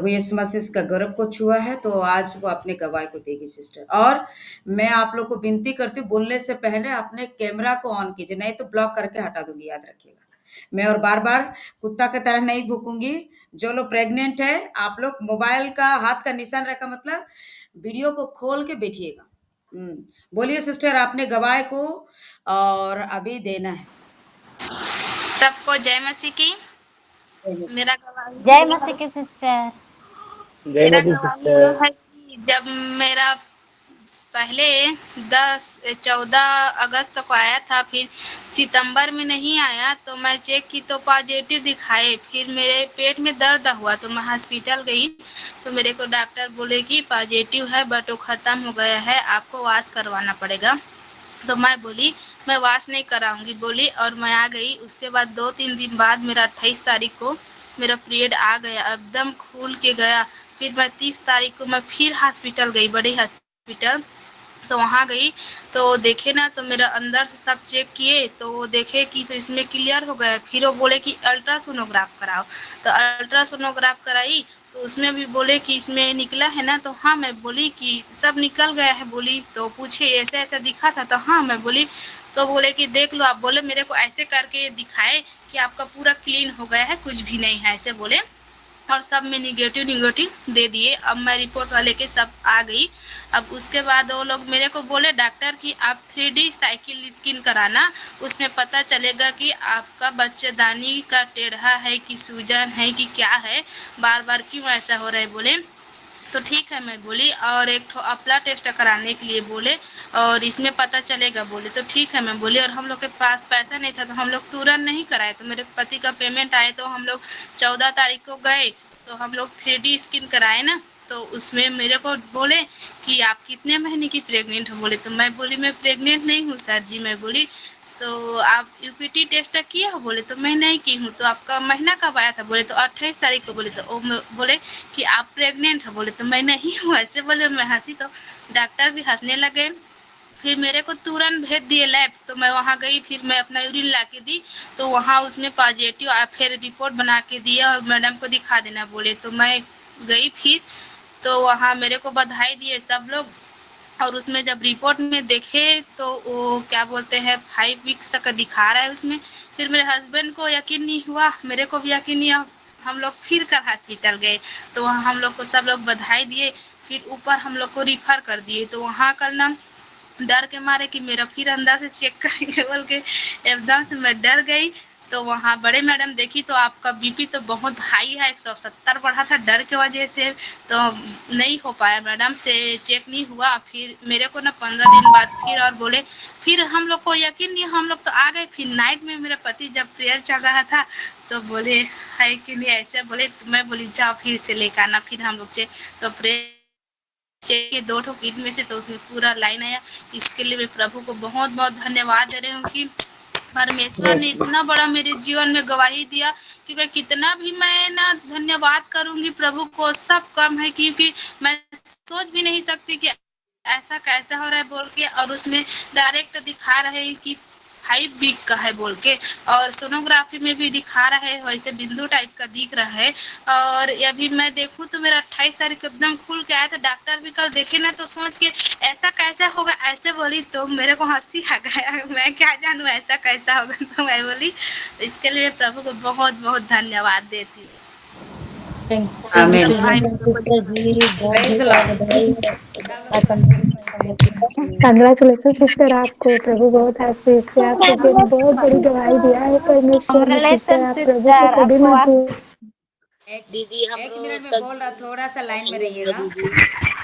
प्रभु यीशु मसीह का गर्भ को छुआ है, तो आज वो अपने गवाह को देगी सिस्टर। और मैं आप लोग को विनती करती हूँ, बोलने से पहले अपने कैमरा को ऑन कीजिए, नहीं तो ब्लॉक करके हटा दूंगी, याद रखिएगा। मैं और बार बार कुत्ता की तरह नहीं भूकूंगी। जो लोग प्रेग्नेंट है, आप लोग मोबाइल का हाथ का निशान रखा, मतलब वीडियो को खोल के बैठिएगा। बोलिए सिस्टर, आपने गवाह को और अभी देना है। सबको जय मसीह की। मेरा गवाही जय मसीह की सिस्टर। मेरा गवाही ये है कि जब मेरा पहले 14 अगस्त को आया था, फिर सितंबर में नहीं आया, तो मैं चेक की तो पॉजिटिव दिखाए। फिर मेरे पेट में दर्द हुआ तो मैं हॉस्पिटल गई, तो मेरे को डॉक्टर बोले कि पॉजिटिव है बट वो ख़त्म हो गया है, आपको वाश करवाना पड़ेगा। तो मैं बोली मैं वाश नहीं कराऊंगी बोली, और मैं आ गई। उसके बाद 2-3 दिन बाद मेरा 28 तारीख को मेरा पीरियड आ गया, एकदम खुल के गया। फिर मैं 30 तारीख को मैं फिर हॉस्पिटल गई, बड़े हॉस्पिटल। तो वहाँ गई तो देखे ना, तो मेरा अंदर से सब चेक किए, तो वो देखे कि तो इसमें क्लियर हो गया। फिर वो बोले कि अल्ट्रासोनोग्राफ कराओ, तो अल्ट्रासोनोग्राफ कराई, तो उसमें भी बोले कि इसमें निकला है ना। तो हाँ, मैं बोली कि सब निकल गया है बोली। तो पूछे ऐसे ऐसा दिखा था, तो हाँ मैं बोली। तो बोले कि देख लो आप, बोले मेरे को ऐसे करके दिखाए कि आपका पूरा क्लीन हो गया है, कुछ भी नहीं है, ऐसे बोले। और सब में निगेटिव दे दिए। अब मैं रिपोर्ट वाले के सब आ गई। अब उसके बाद वो लोग मेरे को बोले डॉक्टर कि आप 3D साइकिल स्किन कराना, उसमें पता चलेगा कि आपका बच्चेदानी का टेढ़ा है कि सूजन है कि क्या है, बार बार क्यों ऐसा हो रहा है बोले। तो ठीक है मैं बोली, और एक ठो अपला टेस्ट कराने के लिए बोले, और इसमें पता चलेगा बोले। तो ठीक है मैं बोली, और हम लोग के पास पैसा नहीं था तो हम लोग तुरंत नहीं कराए। तो मेरे पति का पेमेंट आए तो हम लोग 14 तारीख को गए, तो हम लोग 3D स्किन कराए ना। तो उसमें मेरे को बोले कि आप कितने महीने की प्रेग्नेंट हो बोले। तो मैं बोली मैं प्रेग्नेंट नहीं हूँ सर जी, मैं बोली। तो आप यूपीटी टेस्ट किए हो बोले। तो मैं नहीं की हूँ। तो आपका महीना कब आया था बोले। तो 28 तारीख को बोले। तो वो बोले कि आप प्रेग्नेंट हो बोले। तो मैं नहीं हूँ ऐसे बोले। मैं हंसी तो डॉक्टर भी हंसने लगे। फिर मेरे को तुरंत भेज दिए लैब। तो मैं वहाँ गई, फिर मैं अपना यूरिन ला के दी, तो वहाँ उसमें पॉजिटिव फिर रिपोर्ट बना के दिया और मैडम को दिखा देना बोले। तो मैं गई फिर, तो वहाँ मेरे को बधाई दिए सब लोग। और उसमें जब रिपोर्ट में देखे तो वो क्या बोलते हैं 5 वीक्स का दिखा रहा है उसमें। फिर मेरे हस्बैंड को यकीन नहीं हुआ, मेरे को भी यकीन नहीं हुआ। हम लोग फिर कल हॉस्पिटल गए, तो वहाँ हम लोग को सब लोग बधाई दिए। फिर ऊपर हम लोग को रिफर कर दिए। तो वहाँ कल ना डर के मारे कि मेरा फिर अंदर से चेक करेंगे बोल के एकदम से मैं डर गई। तो वहाँ बड़े मैडम देखी तो आपका बीपी तो बहुत हाई है, 170 बढ़ा था डर के वजह से। तो नहीं हो पाया, मैडम से चेक नहीं हुआ। फिर मेरे को ना 15 दिन बाद फिर और बोले। फिर हम लोग को यकीन नहीं, हम लोग तो आ गए। फिर नाइट में मेरे पति जब प्रेयर चल रहा था तो बोले है कि नहीं ऐसे बोले। तो मैं बोली जाओ फिर से लेकर आना। फिर हम लोग से तो प्रेयर के 2 ठो किट में से तो उसमें पूरा लाइन आया। इसके लिए मैं प्रभु को बहुत बहुत धन्यवाद दे रही हूँ कि परमेश्वर ने इतना बड़ा मेरे जीवन में गवाही दिया कि मैं कितना भी मैं ना धन्यवाद करूंगी प्रभु को, सब कम है। क्योंकि मैं सोच भी नहीं सकती कि ऐसा कैसा हो रहा है बोल के। और उसमें डायरेक्ट दिखा रहे हैं कि 5 वीक का है बोल के, और सोनोग्राफी में भी दिखा रहा है वैसे बिंदु टाइप का दिख रहा है। और अभी मैं देखूं तो मेरा 28 तारीख को एकदम खुल के आया था। डॉक्टर भी कल देखे ना तो सोच के ऐसा कैसा होगा ऐसे बोली, तो मेरे को हंसी आ गया। मैं क्या जानूं ऐसा कैसा होगा। तो मैं बोली इसके लिए प्रभु को बहुत बहुत धन्यवाद देती हूँ। आमीन। बहुत प्रेज द बहुत लॉर्ड। बधाई कंग्रेचुलेशन सिस्टर, आपको प्रभु बहुत आशीष दे। आपके लिए बहुत बड़ी गवाही दिया है परमेश्वर ने सिस्टर। कांग्रेचुलेशन आप प्रभु को सिस्टर, कभी आपको मत भूल। दीदी एक हमरो मिनट में तक बोल रहा, थोड़ा सा लाइन में रहिएगा। दीदी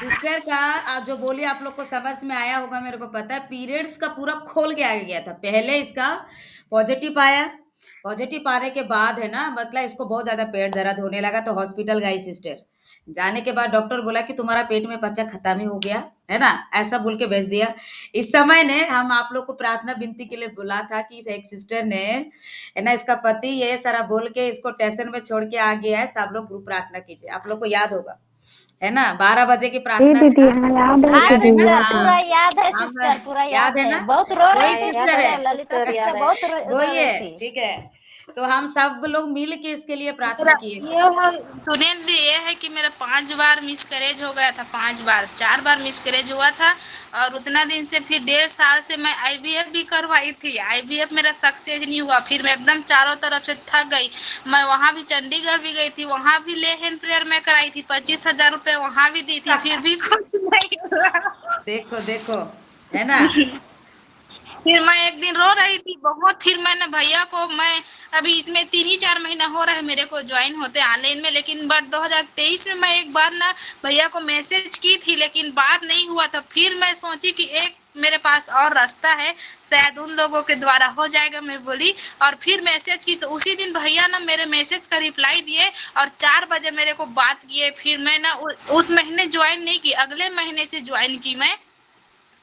सिस्टर का आप जो बोली आप लोग को समझ में आया होगा, मेरे को पता है। पीरियड्स का पूरा खोल के आगे गया था। पहले इसका पॉजिटिव आया, पॉजिटिव आने के बाद है ना, मतलब इसको बहुत ज्यादा पेट दर्द होने लगा, तो हॉस्पिटल गई सिस्टर। जाने के बाद डॉक्टर बोला कि तुम्हारा पेट में बच्चा खत्म ही हो गया है ना, ऐसा बोल के भेज दिया। इस समय ने हम आप लोग को प्रार्थना विनती के लिए बोला था कि इस एक सिस्टर ने है ना, इसका पति ये सारा बोल के इसको स्टेशन में छोड़ के आ गया है। सब लोग ग्रुप प्रार्थना कीजिए, आप लोग को याद होगा है ना, 12 बजे की जी प्रार्थना दीदी, था। हाँ याद है हाँ याद है ना? दीदी, सिस्टर, याद है। पूरा हाँ, याद है हम सिस्टर, पूरा याद याद है है। ना, बहुत रो रही वही थी सिस्टर है। सिस्टर, ललिता सिस्टर बहुत वही रो रही है, थी। ठीक है। तो हम सब लोग मिल के इसके लिए प्रार्थना मेरा किए थे। ये है, सुनिए दीदी, ये है कि मेरा 5 बार मिसकैरेज हो गया था, 5 बार, 4 बार मिसकैरेज हुआ था। और उतना दिन से फिर 1.5 साल से मैं आईवीएफ भी करवाई थी। आईवीएफ मेरा सक्सेस नहीं हुआ। फिर मैं एकदम चारों तरफ से थक गई। मैं वहाँ भी चंडीगढ़ भी गई थी, वहाँ भी ले हैंड प्रेयर में कराई थी, 25,000 रुपए वहाँ भी दी थी, फिर भी कुछ नहीं हुआ। देखो देखो, है ना? फिर मैं एक दिन रो रही थी बहुत। फिर मैंने भैया को, मैं अभी इसमें 3 ही 4 महीना हो रहा है मेरे को ज्वाइन होते ऑनलाइन में, लेकिन बट 2023 में मैं एक बार ना भैया को मैसेज की थी, लेकिन बात नहीं हुआ था। फिर मैं सोची कि एक मेरे पास और रास्ता है, शायद उन लोगों के द्वारा हो जाएगा, मैं बोली। और फिर मैसेज की तो उसी दिन भैया ना मेरे मैसेज का रिप्लाई दिए और 4 बजे मेरे को बात किए। फिर मैं ना उस महीने ज्वाइन नहीं की, अगले महीने से ज्वाइन की मैं।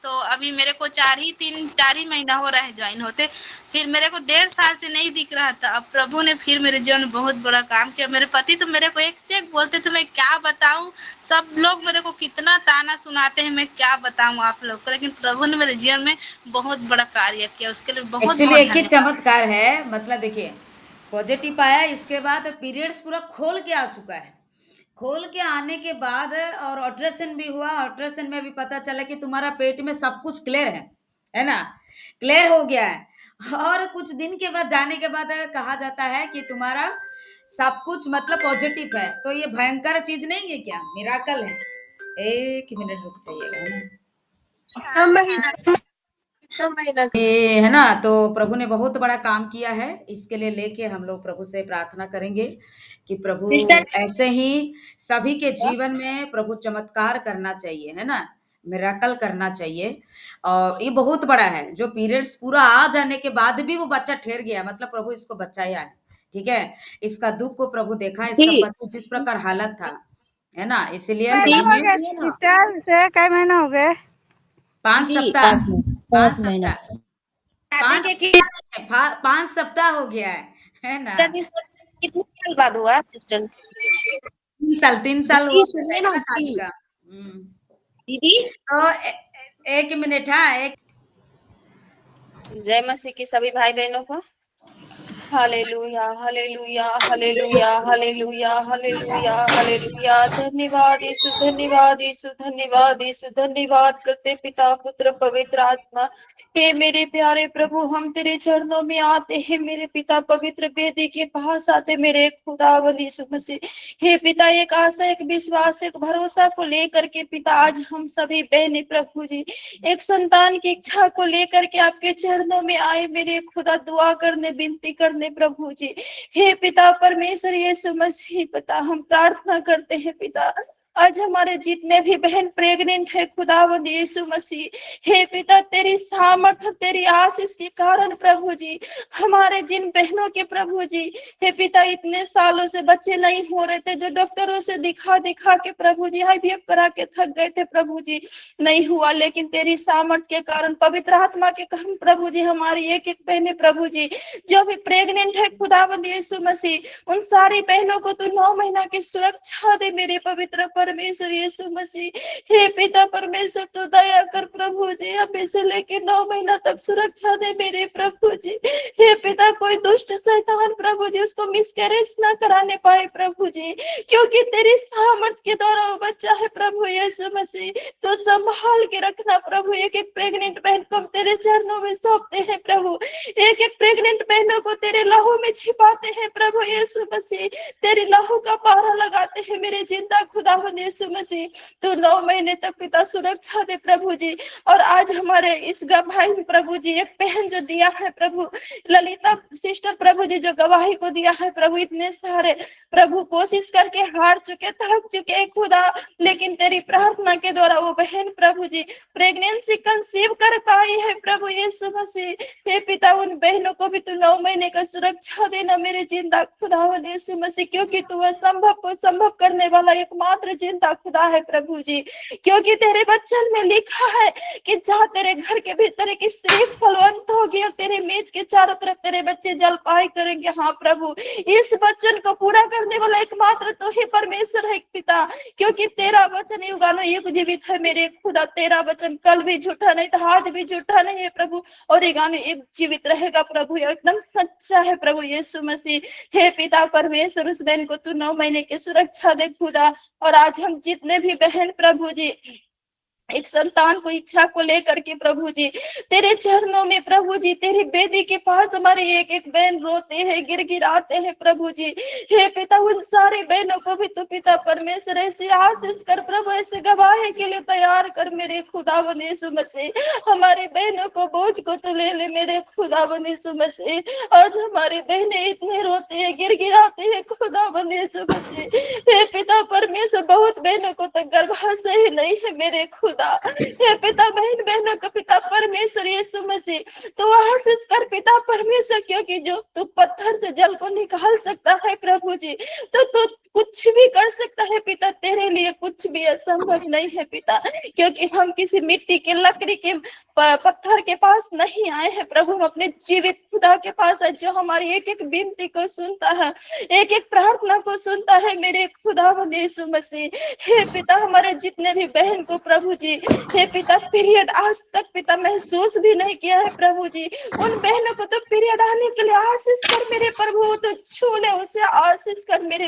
तो अभी मेरे को 4 ही महीना हो रहा है ज्वाइन होते। फिर मेरे को 1.5 साल से नहीं दिख रहा था। अब प्रभु ने फिर मेरे जीवन में बहुत बड़ा काम किया। मेरे पति तो मेरे को एक से एक बोलते थे, मैं क्या बताऊं। सब लोग मेरे को कितना ताना सुनाते हैं, मैं क्या बताऊं आप लोग को। लेकिन प्रभु ने मेरे जीवन में बहुत बड़ा कार्य किया, उसके लिए बहुत एक्चुअली बहुत एक ही धन्यवाद। चमत्कार है, मतलब देखिए, पॉजिटिव आया, इसके बाद पीरियड्स पूरा खोल के आ चुका है। खोल के आने के बाद और अल्ट्रासाउंड भी हुआ। अल्ट्रासाउंड में भी पता चला कि तुम्हारा पेट में सब कुछ क्लियर है ना? क्लियर हो गया है। और कुछ दिन के बाद जाने के बाद कहा जाता है कि तुम्हारा सब कुछ मतलब पॉजिटिव है। तो ये भयंकर चीज नहीं है क्या? मिराकल है। एक मिनट रुक जाइएगा, है ना? ये है ना, तो प्रभु ने बहुत बड़ा काम किया है। इसके लिए लेके हम लोग प्रभु से प्रार्थना करेंगे कि प्रभु ऐसे ही सभी के जीवन में प्रभु चमत्कार करना चाहिए, है ना? मिराकल करना चाहिए। और ये बहुत बड़ा है, जो पीरियड्स पूरा आ जाने के बाद भी वो बच्चा ठहर गया, मतलब प्रभु इसको बचाया है। ठीक है, इसका दुख को प्रभु देखा, इसका पति जिस प्रकार हालत था, है ना? इसलिए प्रभु ने सिस्टर से कई महीना हो गए? 5 सप्ताह, 5 सप्ताह, शादी 5 के कि सप्ताह, 5 सप्ताह हो गया है ना? कितने साल बाद हुआ सिस्टर? 3 साल हुआ दीदी सुनिए है ना ना शादी दीदी। का। दीदी तो एक मिनट, हाँ, एक जय मसीह की सभी भाई बहनों को। Hallelujah hallelujah hallelujah hallelujah hallelujah hallelujah. धन्यवाद यीशु, धन्यवाद यीशु, धन्यवाद यीशु, धन्यवाद करते पिता पुत्र पवित्र आत्मा। हे मेरे प्यारे प्रभु, हम तेरे चरणों में आते हैं मेरे पिता, पवित्र वेदी के पास आते मेरे खुदावंद यीशु मसीह। हे पिता, एक आशा, एक विश्वास, एक भरोसा को लेकर के पिता आज हम सभी बहने प्रभु जी एक संतान की इच्छा को लेकर के आपके चरणों में आए मेरे खुदा, दुआ करने, विनती करने प्रभु जी। हे पिता परमेश्वर यीशु मसीह, पिता हम प्रार्थना करते हैं पिता, आज हमारे जितने भी बहन प्रेग्नेंट है खुदावंद यीशु मसीह, हे पिता तेरी सामर्थ्य, तेरी आशीष के कारण प्रभु जी, हमारे जिन बहनों के प्रभु जी, हे पिता इतने सालों से बच्चे नहीं हो रहे थे, जो डॉक्टरों से दिखा दिखा के प्रभु जी आईवीएफ करा के थक गए थे प्रभु जी, नहीं हुआ, लेकिन तेरी सामर्थ्य के कारण, पवित्र आत्मा के कारण प्रभु जी, हमारी एक एक बहनें प्रभु जी जो भी प्रेग्नेंट है खुदावंद यीशु मसीह, उन सारी बहनों को तू 9 महीना की सुरक्षा दे मेरे पवित्र परमेश्वर यीशु मसीह। हे पिता परमेश्वर तू दया कर प्रभु जी, अभी से लेके 9 महीना तक सुरक्षा दे मेरे प्रभु जी। हे पिता कोई दुष्ट शैतान प्रभु जी उसको मिसकैरेज ना कराने पाए प्रभु जी, क्योंकि तेरी सामर्थ्य के द्वारा वो बच्चा है प्रभु यीशु मसीह। तो संभाल के रखना प्रभु, एक एक प्रेग्नेंट बहन को हम तेरे चरणों में सौंपते हैं प्रभु, एक एक प्रेग्नेंट बहनों को तेरे लहू में छिपाते हैं प्रभु यीशु मसीह, तेरे लहू का पहरा लगाते हैं मेरे जिंदा खुदावंद यीशु मसीह। तो 9 महीने तक पिता सुरक्षा दे प्रभु जी। और आज हमारे इस गवाही में प्रभु जी एक बहन जो दिया है प्रभु, ललिता सिस्टर प्रभु जी जो गवाही को दिया है प्रभु, इतने सारे प्रभु कोशिश करके हार चुके, थक चुके खुदा, लेकिन तेरी प्रार्थना के द्वारा वो बहन प्रभु जी प्रेगनेंसी कंसीव कर पाई है प्रभु यीशु मसीह। हे पिता उन बहनों को भी तू 9 महीने का सुरक्षा देना मेरे जिंदा खुदावंद यीशु मसीह, क्योंकि तू असंभव को संभव करने वाला एकमात्र जिंदा खुदा है प्रभु जी, क्योंकि तेरे वचन में लिखा है कि जहाँ तेरे घर के भीतर एक स्त्री फलवंत होगी और तेरे मेज के चारों तरफ तेरे बच्चे जल पाई करेंगे। हाँ प्रभु, इस वचन को पूरा करने वाला एकमात्र तो ही परमेश्वर है पिता, क्योंकि तेरा वचन युगानो युग जीवित है मेरे खुदा। तेरा वचन कल भी झूठा नहीं था, आज भी झूठा नहीं है प्रभु, और युगानो युग जीवित रहेगा प्रभु, एकदम सच्चा है प्रभु यीशु मसीह। हे पिता परमेश्वर, उस बहन को तू 9 महीने की सुरक्षा दे खुदा। और आज हम जितने भी बहन प्रभु जी एक संतान को इच्छा को लेकर के प्रभु जी तेरे चरणों में प्रभु जी तेरी बेदी के पास हमारे एक एक बहन रोते हैं, गिड़गिड़ाते हैं प्रभु जी। हे पिता, उन सारे बहनों को भी तू पिता परमेश्वर ऐसे आशीष कर प्रभु, ऐसे गवाही के लिए तैयार कर मेरे खुदावंद यीशु मसीह। हमारी बहनों को बोझ को तू ले ले मेरे खुदावंद यीशु मसीह। आज हमारी बहनें इतने रोते हैं, गिड़गिड़ाते हैं खुदावंद यीशु मसीह। हे पिता परमेश्वर, बहुत बहनों को तो गर्भाशय ही नहीं है मेरे खुदा। हे पिता, बहन बहनों का पिता परमेश्वर यीशु मसीह तो आशीष कर पिता परमेश्वर, क्योंकि जो तू पत्थर से जल को निकाल सकता है प्रभु जी, तो तू कुछ भी कर सकता है पिता। तेरे लिए कुछ भी असंभव नहीं है पिता, क्योंकि हम किसी मिट्टी के लकड़ी के पत्थर के पास नहीं आए हैं प्रभु, हम अपने जीवित खुदा के पास है, जो हमारी एक एक विनती को सुनता है, एक एक प्रार्थना को सुनता है मेरे खुदावंद यीशु मसीह। हे पिता, हमारे जितने भी बहन को प्रभु जी हे पिता पीरियड आज तक पिता महसूस भी नहीं किया है प्रभु जी, उन बहनों को तो पीरियड आने के लिए आशीष कर मेरे प्रभु, तो छू ले उसे, आशीष कर मेरे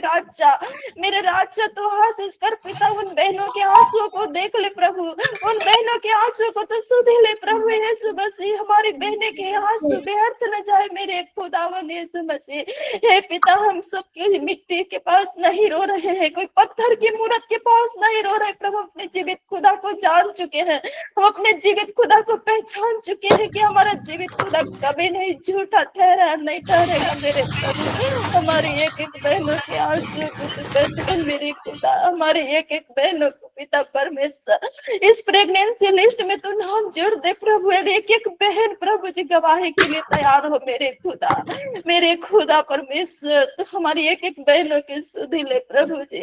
राजा तो आशीष कर पिता। उन बहनों के आंसुओं को देख ले प्रभु, उन बहनों के आंसुओं को तो सुध ले प्रभु यीशु मसीह। हमारी बहनें के आंसू व्यर्थ न जाए मेरे खुदावंद यीशु मसीह। हे पिता, हम सबके मिट्टी के पास नहीं रो रहे हैं, कोई पत्थर की मूरत के पास नहीं रो रहे प्रभु, अपने जीवित खुदा को जान चुके हैं, हम अपने जीवित खुदा को पहचान चुके हैं कि हमारा जीवित खुदा कभी नहीं झूठा ठहरा, नहीं ठहरेगा मेरे प्रभु। हमारी एक एक बहनों के आंसू को तू पहचान मेरे खुदा, हमारी एक एक बहनों को पिता परमेश्वर इस प्रेगनेंसी लिस्ट में तू नाम जोड़ दे प्रभु, एक एक बहन प्रभु जी गवाही के लिए तैयार हो मेरे खुदा परमेश्वर। तो हमारी एक एक बहनों के सुधी ले प्रभु जी,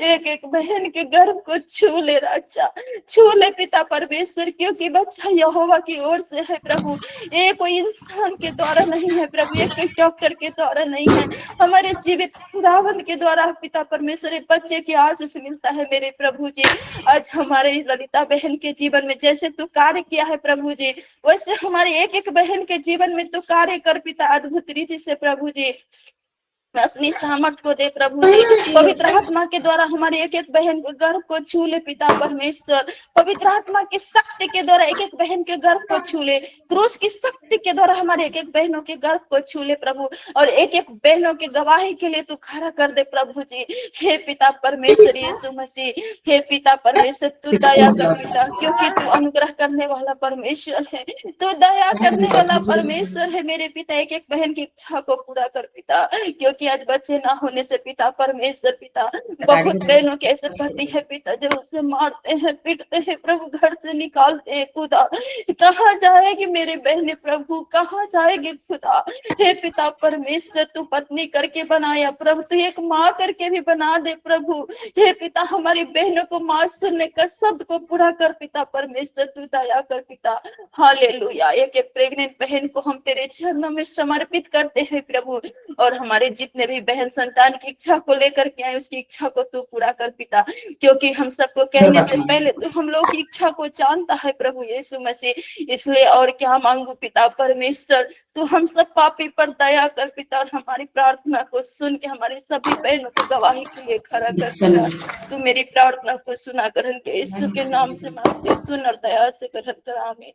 एक एक बहन के गर्भ को छू ले राजा, छू ले पिता परमेश्वर, क्योंकि बच्चा यहोवा की ओर से है प्रभु, ये कोई इंसान के द्वारा नहीं है प्रभु, ये कोई डॉक्टर के द्वारा नहीं है, हमारे जीवित खुदावंद के द्वारा पिता परमेश्वर बच्चे की आशीष मिलता है मेरे प्रभु जी। आज हमारे ललिता बहन के जीवन में जैसे तू कार्य किया है प्रभु जी, वैसे हमारे एक एक बहन के जीवन में तू कार्य कर पिता अद्भुत रीति से प्रभु जी। अपनी सामर्थ को दे प्रभु जी, पवित्र आत्मा के द्वारा हमारे एक एक बहन के गर्भ को छू ले पिता परमेश्वर, पवित्र आत्मा की शक्ति के द्वारा एक एक बहन के गर्भ को छू ले, क्रूस की शक्ति के द्वारा हमारे एक एक बहनों के गर्भ को छू ले प्रभु, और एक एक बहनों के गवाही के लिए तू खड़ा कर दे प्रभु जी। हे पिता परमेश्वर यीशु मसीह, हे पिता परमेश्वर तू दया कर पिता, क्योंकि तू अनुग्रह करने वाला परमेश्वर है, तू दया करने वाला परमेश्वर है मेरे पिता। एक एक बहन की इच्छा को पूरा कर पिता, क्योंकि आज बच्चे ना होने से पिता परमेश्वर पिता बहुत बहनों के ऐसे पति है पिता जो उसे मारते हैं, पीटते हैं प्रभु, घर से निकालते हैं खुदा। कहाँ जाएगी मेरे बहनें प्रभु, कहाँ जाएगी खुदा। हे पिता परमेश्वर तू पत्नी करके बनाया प्रभु, तू एक माँ करके भी बना दे प्रभु। हे पिता हमारी बहनों को माँ सुनने का शब्द को पूरा कर पिता परमेश्वर, तू दया कर पिता। हालेलुया। एक एक प्रेग्नेंट बहन को हम तेरे चरणों में समर्पित करते हैं प्रभु, और हमारे जितने भी बहन संतान की इच्छा को लेकर के आए उसकी इच्छा को तू पूरा कर पिता, क्योंकि हम सबको कहने से पहले तू हम लोग की इच्छा को जानता है प्रभु यीशु मसीह। इसलिए और क्या मांगू पिता परमेश्वर, तू हम सब पापी पर दया कर पिता, और हमारी प्रार्थना को सुन के हमारी सभी बहनों को गवाही के लिए खड़ा कर पिता। तू मेरी प्रार्थना को सुना ग्रहण के यीशु के नाम से मांगते, सुन और दया से ग्रहण कर, आमीन।